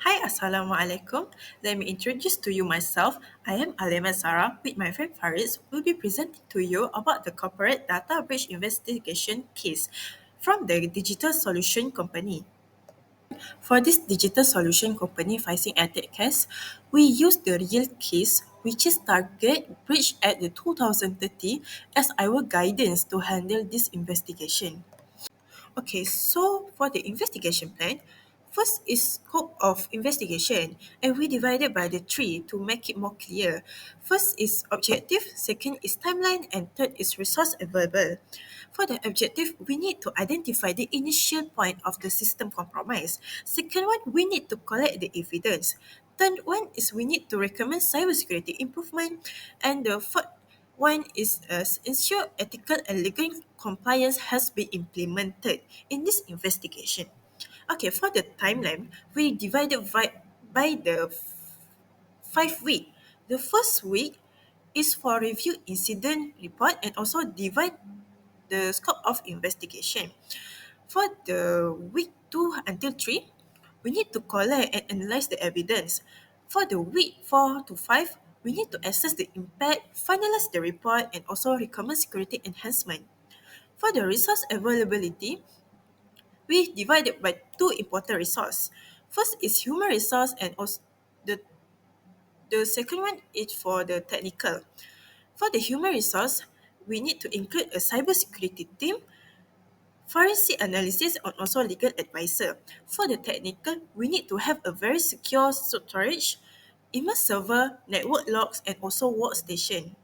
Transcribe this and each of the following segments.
Hi, Assalamualaikum. Let me introduce to you myself. I am Alema Zara with my friend Faris. Will be presenting to you about the corporate data breach investigation case from the Digital Solution Company. For this digital solution company facing attack case, we use the real case which is target breach at the 2030 as our guidance to handle this investigation. Okay, so for the investigation plan, first is scope of investigation, and we divided by the three to make it more clear. First is objective, second is timeline, and third is resource available. For the objective, we need to identify the initial point of the system compromise. Second one, we need to collect the evidence. Third one is we need to recommend cybersecurity improvement, and the fourth one is ensure ethical and legal compliance has been implemented in this investigation. Okay, for the timeline, we divided by the 5 week. The first week is for review incident report and also divide the scope of investigation. For the week 2 until 3, we need to collect and analyze the evidence. For the week 4 to 5, we need to assess the impact, finalize the report, and also recommend security enhancement. For the resource availability, we divide it by two important resources. First is human resource and also the, the second one is for the technical. For the human resource, we need to include a cybersecurity team, forensic analysis, and also legal advisor. For the technical, we need to have a very secure storage, email server, network logs, and also workstation.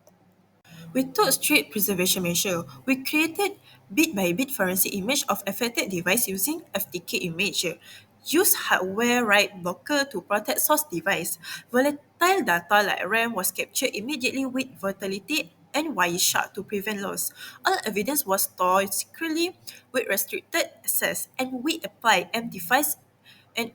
We took strict preservation measure. We created bit-by-bit forensic image of affected device using FTK imager. Use hardware write blocker to protect source device. Volatile data like RAM was captured immediately with Vitality and Wireshark to prevent loss. All evidence was stored securely with restricted access, and we applied MD5 and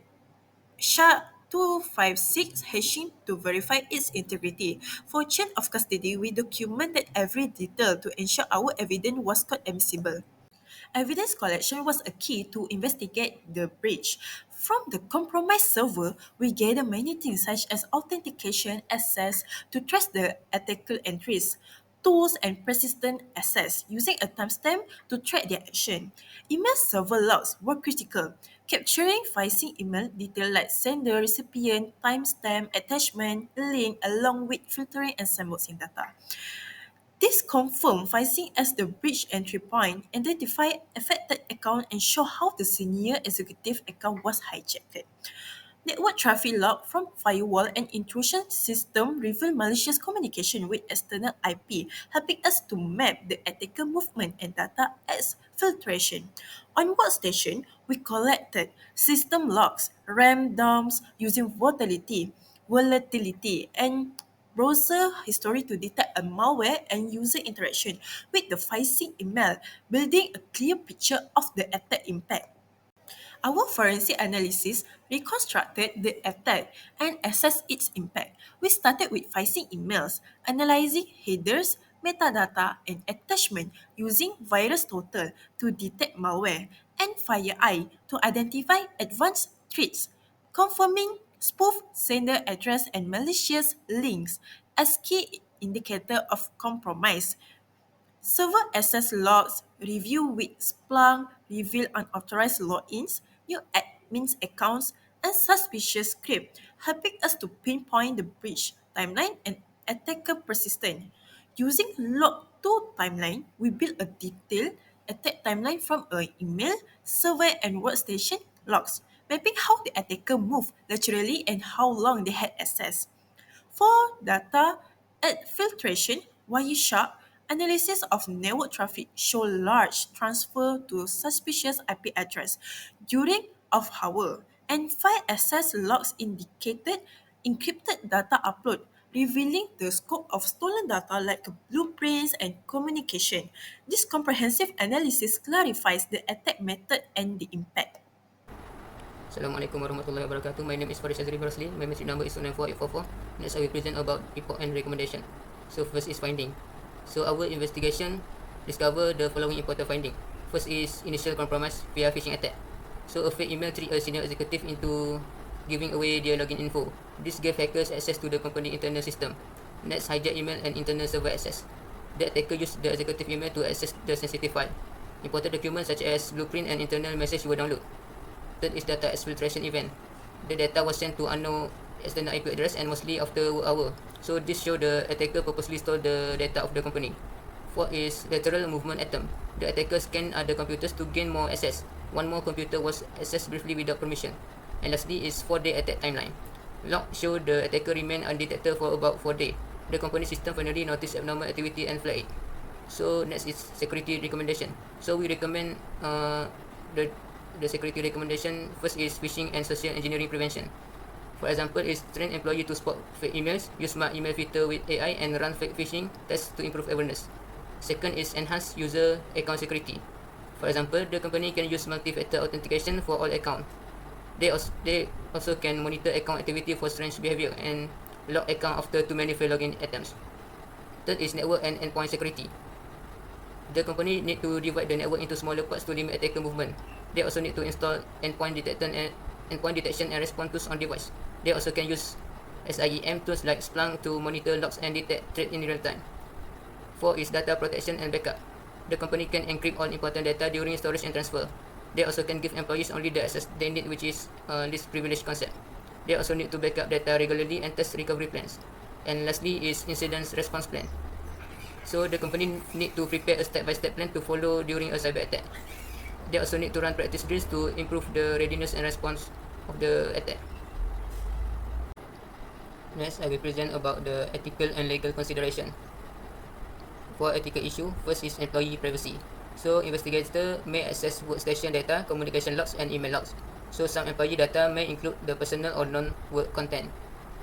SHA-256 hashing to verify its integrity. For chain of custody, we documented every detail to ensure our evidence was code admissible. Evidence collection was a key to investigate the breach. From the compromised server, we gather many things such as authentication access to trace the ethical entries, tools, and persistent access using a timestamp to track their action. Email server logs were critical, capturing phishing email detail like sender, recipient, timestamp, attachment, link, along with filtering and sandboxing data. This confirmed phishing as the breach entry point, identify affected account, and show how the senior executive account was hijacked. Network traffic log from firewall and intrusion system reveal malicious communication with external IP, helping us to map the attacker movement and data as filtration. On workstation, we collected system logs, RAM dumps using volatility, and browser history to detect a malware and user interaction with the phishing email, building a clear picture of the attack impact. Our forensic analysis reconstructed the attack and assessed its impact. We started with phishing emails, analyzing headers, metadata, and attachment using Virus Total to detect malware, and FireEye to identify advanced threats, confirming spoof sender address and malicious links as key indicator of compromise. Server access logs review with Splunk reveal unauthorized logins, new admins accounts, and suspicious script, helping us to pinpoint the breach timeline and attacker persistence. Using log2 timeline, we built a detailed attack timeline from an email, server, and workstation logs, mapping how the attacker moved laterally and how long they had access. For data filtration, Wireshark analysis of network traffic show large transfer to suspicious IP address during off hour, and file access logs indicated encrypted data upload, revealing the scope of stolen data like blueprints and communication. This comprehensive analysis clarifies the attack method and the impact. Assalamualaikum warahmatullahi wabarakatuh. My name is Faris Azri Rosli. My message number is 29444. Next, I will present about report and recommendation. So first is finding. So our investigation discover the following important finding. First is initial compromise via phishing attack. So a fake email tricked a senior executive into giving away their login info. This gave hackers access to the company internal system. Next, hijack email and internal server access. The attacker used the executive email to access the sensitive file. Important documents such as blueprint and internal message were downloaded. Third is data exfiltration event. The data was sent to unknown external IP address and mostly after work hour. So this show the attacker purposely stole the data of the company. Fourth is lateral movement attempt. The attacker scanned other computers to gain more access. One more computer was accessed briefly without permission. And lastly is 4-day attack timeline. Log show the attacker remained undetected for about 4 days. The company system finally noticed abnormal activity and flagged it. So next is security recommendation. So we recommend the security recommendation. First is phishing and social engineering prevention. For example, is train employee to spot fake emails, use smart email filter with AI, and run fake phishing tests to improve awareness. Second is enhance user account security. For example, the company can use multi-factor authentication for all accounts. They also can monitor account activity for strange behavior and lock account after too many failed login attempts. Third is network and endpoint security. The company need to divide the network into smaller parts to limit attacker movement. They also need to install endpoint detection and response tools on device. They also can use SIEM tools like Splunk to monitor logs and detect threat in real time. 4 is data protection and backup. The company can encrypt all important data during storage and transfer. They also can give employees only the access they need, which is least privilege concept. They also need to backup data regularly and test recovery plans. And lastly is incident response plan. So the company need to prepare a step-by-step plan to follow during a cyber attack. They also need to run practice drills to improve the readiness and response of the attack. Next, I will present about the ethical and legal consideration. For ethical issue, first is employee privacy. So investigator may access workstation data, communication logs, and email logs. So some employee data may include the personal or non-work content.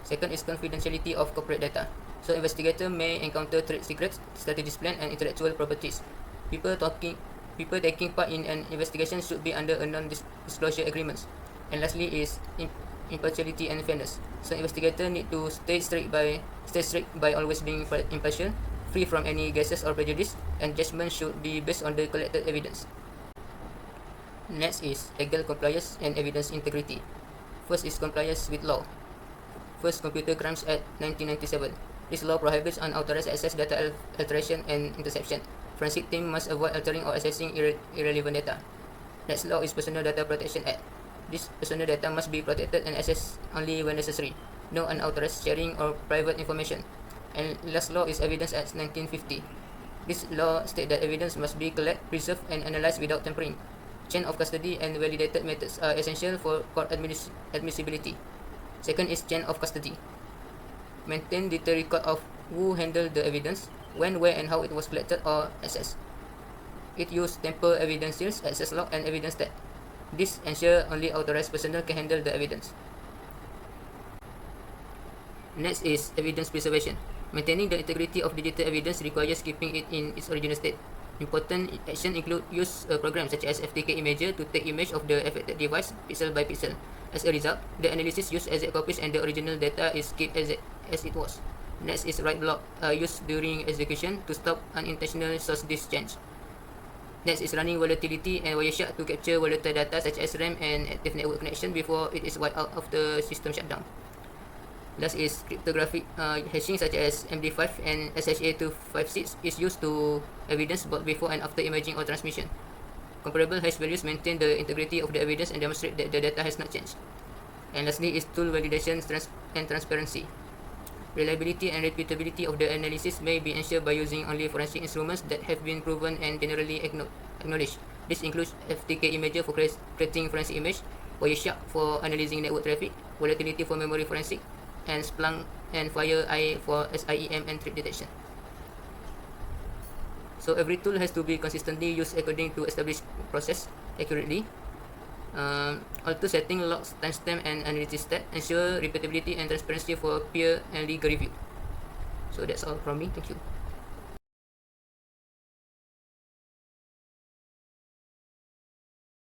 Second is confidentiality of corporate data. So investigator may encounter trade secrets, strategic plan, and intellectual properties. People taking part in an investigation should be under a non-disclosure agreements. And lastly is impartiality and fairness. So investigator need to stay strict by always being impartial, free from any guesses or prejudice, and judgment should be based on the collected evidence. Next is legal compliance and evidence integrity. First is compliance with law. First, Computer Crimes Act 1997. This law prohibits unauthorized access, data alteration, and interception. Forensic team must avoid altering or accessing irrelevant data. Next law is Personal Data Protection Act. This personal data must be protected and accessed only when necessary. No unauthorized sharing or private information. And last law is Evidence Act 1950. This law states that evidence must be collected, preserved, and analyzed without tampering. Chain of custody and validated methods are essential for court admissibility. Second is chain of custody. Maintain detailed record of who handled the evidence, when, where, and how it was collected or accessed. It uses temper evidence seals, access log, and evidence tag. This ensures only authorized personnel can handle the evidence. Next is evidence preservation. Maintaining the integrity of digital evidence requires keeping it in its original state. Important actions include use a program such as FTK Imager to take image of the affected device pixel by pixel. As a result, the analysis uses exact copies and the original data is kept as it was. Next is write block used during execution to stop unintentional source disk change. Next is running volatility and Wireshark to capture volatile data such as RAM and active network connection before it is wiped out of the system shutdown. Last is cryptographic hashing such as MD5 and SHA-256 is used to evidence both before and after imaging or transmission. Comparable hash values maintain the integrity of the evidence and demonstrate that the data has not changed. And lastly is tool validation and transparency. Reliability and repeatability of the analysis may be ensured by using only forensic instruments that have been proven and generally acknowledged. This includes FTK Imager for creating forensic image, Wireshark for analyzing network traffic, volatility for memory forensic, and Splunk and FireEye for SIEM and threat detection. So every tool has to be consistently used according to established process accurately. Auto setting logs, timestamp, and analysis step ensure repeatability and transparency for peer and legal review. So that's all from me. Thank you.